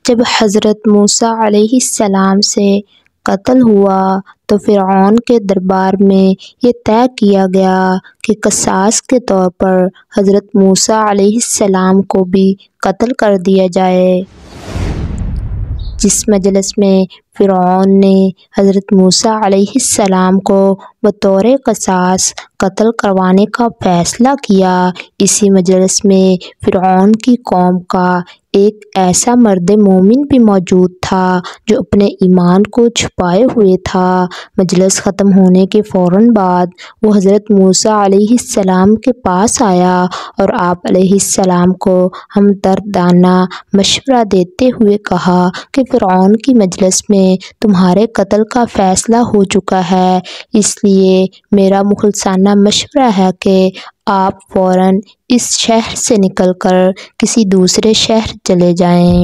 جب حضرت موسیٰ علیہ السلام سے قتل ہوا تو فرعون کے دربار میں یہ طے کیا گیا کہ قصاص کے طور پر حضرت موسیٰ علیہ السلام کو بھی قتل کر دیا جائے۔ جس مجلس میں فرعون نے حضرت موسیٰ علیہ السلام کو بطور قصاص قتل کروانے کا فیصلہ کیا، اسی مجلس میں فرعون کی قوم کا ایک ایسا مرد مومن بھی موجود تھا جو اپنے ایمان کو چھپائے ہوئے تھا۔ مجلس ختم ہونے کے فوراً بعد وہ حضرت موسیٰ علیہ السلام کے پاس آیا اور آپ علیہ السلام کو ہمدردانہ مشورہ دیتے ہوئے کہا کہ فرعون کی مجلس میں تمہارے قتل کا فیصلہ ہو چکا ہے، اس لیے میرا مخلصانہ مشورہ ہے کہ آپ فوراً اس شہر سے نکل کر کسی دوسرے شہر چلے جائیں۔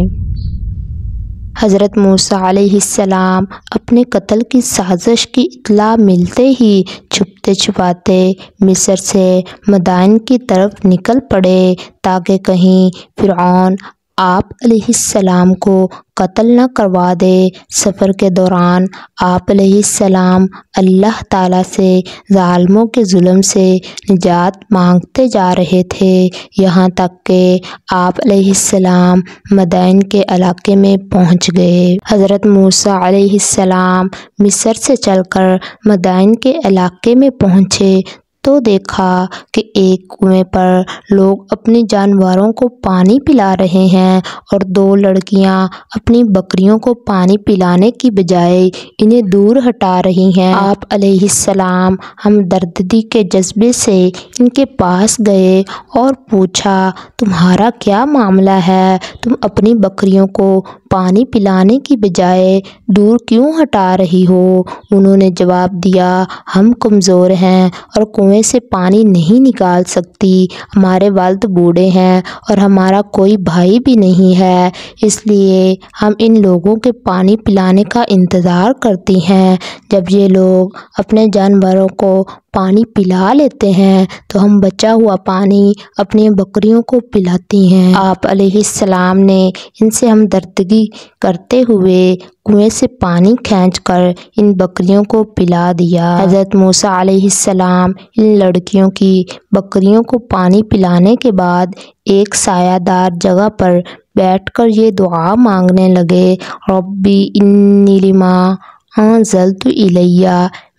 حضرت موسیٰ علیہ السلام اپنے قتل کی سازش کی اطلاع ملتے ہی چھپتے چھپاتے مصر سے مدائن کی طرف نکل پڑے تاکہ کہیں فرعون آپ علیہ السلام کو قتل نہ کروا دے۔ سفر کے دوران آپ علیہ السلام اللہ تعالیٰ سے ظالموں کے ظلم سے نجات مانگتے جا رہے تھے، یہاں تک کہ آپ علیہ السلام مدائن کے علاقے میں پہنچ گئے۔ حضرت موسیٰ علیہ السلام مصر سے چل کر مدائن کے علاقے میں پہنچے تو دیکھا کہ ایک کنویں پر لوگ اپنے جانوروں کو پانی پلا رہے ہیں اور دو لڑکیاں اپنی بکریوں کو پانی پلانے کی بجائے انہیں دور ہٹا رہی ہیں۔ آپ علیہ السلام ہمدردی کے جذبے سے ان کے پاس گئے اور پوچھا، تمہارا کیا معاملہ ہے؟ تم اپنی بکریوں کو پانی پلانے کی بجائے دور کیوں ہٹا رہی ہو؟ انہوں نے جواب دیا، ہم کمزور ہیں اور کنویں سے پانی نہیں نکال سکتی، ہمارے والد بوڑھے ہیں اور ہمارا کوئی بھائی بھی نہیں ہے، اس لیے ہم ان لوگوں کے پانی پلانے کا انتظار کرتی ہیں۔ جب یہ لوگ اپنے جانوروں کو پانی پلا لیتے ہیں تو ہم بچا ہوا پانی اپنی بکریوں کو پلاتی ہیں۔ آپ علیہ السلام نے ان سے ہمدردی کرتے ہوئے کنویں سے پانی کھینچ کر ان بکریوں کو پلا دیا۔ حضرت موسیٰ علیہ السلام ان لڑکیوں کی بکریوں کو پانی پلانے کے بعد ایک سایہ دار جگہ پر بیٹھ کر یہ دعا مانگنے لگے، ربی انی لما انزلت الی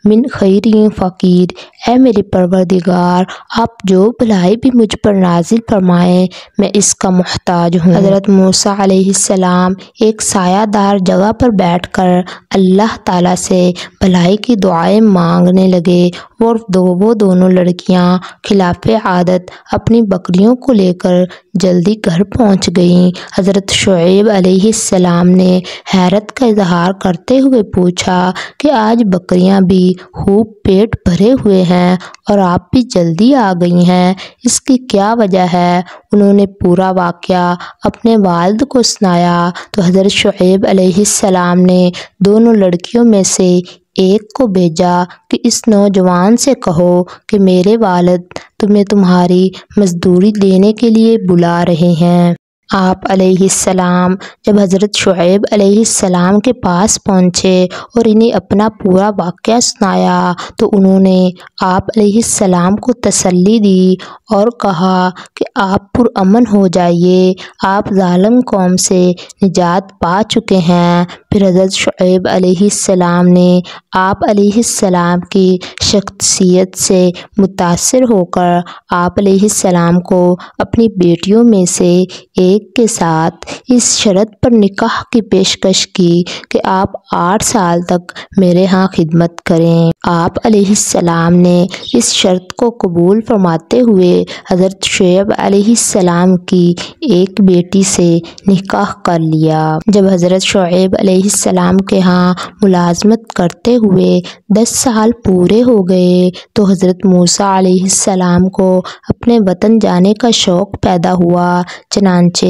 من خیر فقیر، اے میرے پروردگار آپ جو بھلائی بھی مجھ پر نازل فرمائیں میں اس کا محتاج ہوں۔ حضرت موسیٰ علیہ السلام ایک سایہ دار جگہ پر بیٹھ کر اللہ تعالیٰ سے بھلائی کی دعائیں مانگنے لگے اور وہ دونوں لڑکیاں خلاف عادت اپنی بکریوں کو لے کر جلدی گھر پہنچ گئیں۔ حضرت شعیب علیہ السلام نے حیرت کا اظہار کرتے ہوئے پوچھا کہ آج بکریاں بھی خوب پیٹ بھرے ہوئے ہیں اور آپ بھی جلدی آ گئی ہیں، اس کی کیا وجہ ہے؟ انہوں نے پورا واقعہ اپنے والد کو سنایا تو حضرت شعیب علیہ السلام نے دونوں لڑکیوں میں سے ایک کو بھیجا کہ اس نوجوان سے کہو کہ میرے والد تمہیں تمہاری مزدوری دینے کے لیے بلا رہے ہیں۔ آپ علیہ السلام جب حضرت شعیب علیہ السلام کے پاس پہنچے اور انہیں اپنا پورا واقعہ سنایا تو انہوں نے آپ علیہ السلام کو تسلی دی اور کہا کہ آپ پرامن ہو جائیے، آپ ظالم قوم سے نجات پا چکے ہیں۔ پھر حضرت شعیب علیہ السلام نے آپ علیہ السلام کی شخصیت سے متاثر ہو کر آپ علیہ السلام کو اپنی بیٹیوں میں سے ایک کے ساتھ اس شرط پر نکاح کی پیشکش کی کہ آپ 8 سال تک میرے ہاں خدمت کریں۔ آپ علیہ السلام نے اس شرط کو قبول فرماتے ہوئے حضرت شعیب علیہ السلام کی ایک بیٹی سے نکاح کر لیا۔ جب حضرت شعیب علیہ السلام کے ہاں ملازمت کرتے ہوئے 10 سال پورے ہو گئے تو حضرت موسیٰ علیہ السلام کو اپنے وطن جانے کا شوق پیدا ہوا، چنانچہ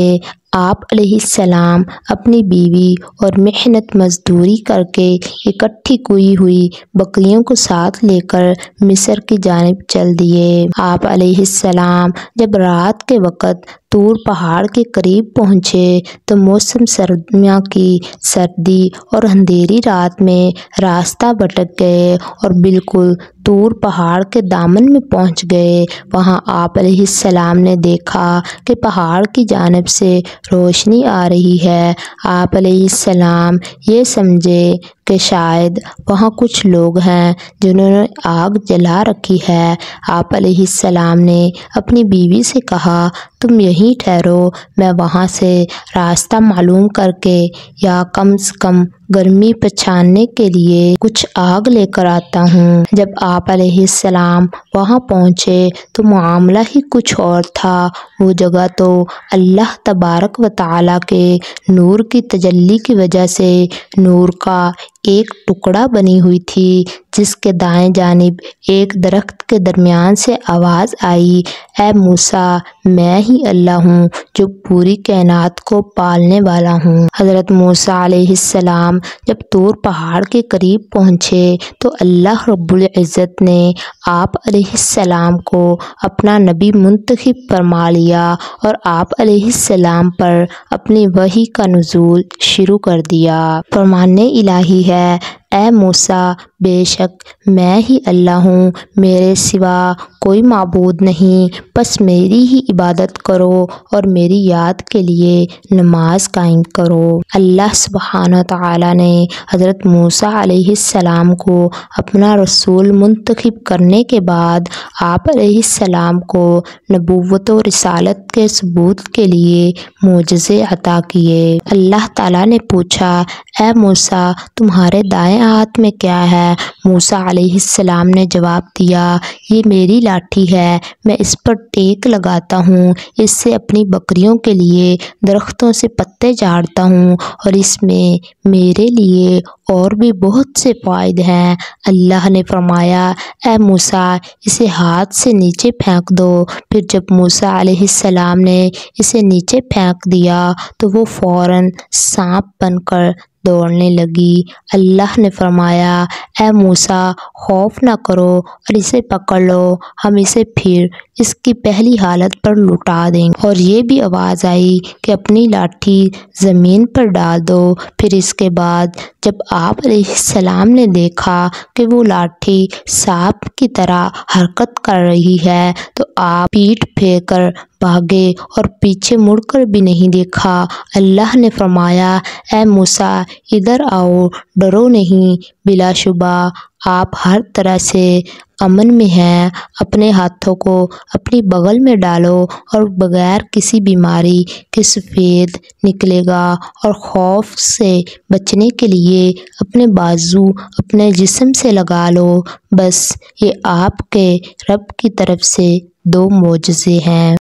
آپ علیہ السلام اپنی بیوی اور محنت مزدوری کر کے اکٹھی کی ہوئی بکریوں کو ساتھ لے کر مصر کی جانب چل دیے۔ آپ علیہ السلام جب رات کے وقت طور پہاڑ کے قریب پہنچے تو موسم سرما کی سردی اور اندھیری رات میں راستہ بھٹک گئے اور بالکل طور پہاڑ کے دامن میں پہنچ گئے۔ وہاں آپ علیہ السلام نے دیکھا کہ پہاڑ کی جانب سے روشنی آ رہی ہے۔ آپ علیہ السلام یہ سمجھے کہ شاید وہاں کچھ لوگ ہیں جنہوں نے آگ جلا رکھی ہے۔ آپ علیہ السلام نے اپنی بیوی سے کہا، تم یہیں ٹھہرو، میں وہاں سے راستہ معلوم کر کے یا کم سے کم گرمی پچھانے کے لیے کچھ آگ لے کر آتا ہوں۔ جب آپ علیہ السلام وہاں پہنچے تو معاملہ ہی کچھ اور تھا۔ وہ جگہ تو اللہ تبارک و تعالیٰ کے نور کی تجلی کی وجہ سے نور کا ایک ٹکڑا بنی ہوئی تھی، جس کے دائیں جانب ایک درخت کے درمیان سے آواز آئی، اے موسیٰ، میں ہی اللہ ہوں جو پوری کائنات کو پالنے والا ہوں۔ حضرت موسیٰ علیہ السلام جب طور پہاڑ کے قریب پہنچے تو اللہ رب العزت نے آپ علیہ السلام کو اپنا نبی منتخب فرما لیا اور آپ علیہ السلام پر اپنی وحی کا نزول شروع کر دیا۔ فرمان الہی ہے، اے موسیٰ، بے شک میں ہی اللہ ہوں، میرے سوا کوئی معبود نہیں، بس میری ہی عبادت کرو اور میری یاد کے لیے نماز قائم کرو۔ اللہ سبحانہ تعالیٰ نے حضرت موسیٰ علیہ السلام کو اپنا رسول منتخب کرنے کے بعد آپ علیہ السلام کو نبوت و رسالت کے ثبوت کے لیے معجزے عطا کیے۔ اللہ تعالیٰ نے پوچھا، اے موسیٰ، تمہارے دائیں ہاتھ میں کیا ہے؟ موسیٰ علیہ السلام نے جواب دیا، یہ میری لاٹھی ہے، میں اس پر ٹیک لگاتا ہوں، اس سے اپنی بکریوں کے لیے درختوں سے پتے جھاڑتا ہوں اور اس میں میرے لیے اور بھی بہت سے فوائد ہیں۔ اللہ نے فرمایا، اے موسیٰ، اسے ہاتھ سے نیچے پھینک دو۔ پھر جب موسیٰ علیہ السلام نے اسے نیچے پھینک دیا تو وہ فوراً سانپ بن کر دوڑنے لگی۔ اللہ نے فرمایا، اے موسیٰ، خوف نہ کرو اور اسے پکڑ لو، ہم اسے پھر اس کی پہلی حالت پر لوٹا دیں گے۔ اور یہ بھی آواز آئی کہ اپنی لاٹھی زمین پر ڈال دو۔ پھر اس کے بعد جب آپ علیہ السلام نے دیکھا کہ وہ لاٹھی سانپ کی طرح حرکت کر رہی ہے تو آپ پیٹھ پھیر کر بھاگے اور پیچھے مڑ کر بھی نہیں دیکھا۔ اللہ نے فرمایا، اے موسیٰ، ادھر آؤ، ڈرو نہیں، بلا شبہ آپ ہر طرح سے امن میں ہیں۔ اپنے ہاتھوں کو اپنی بغل میں ڈالو اور بغیر کسی بیماری کے سفید نکلے گا، اور خوف سے بچنے کے لیے اپنے بازو اپنے جسم سے لگا لو۔ بس یہ آپ کے رب کی طرف سے 2 معجزے ہیں۔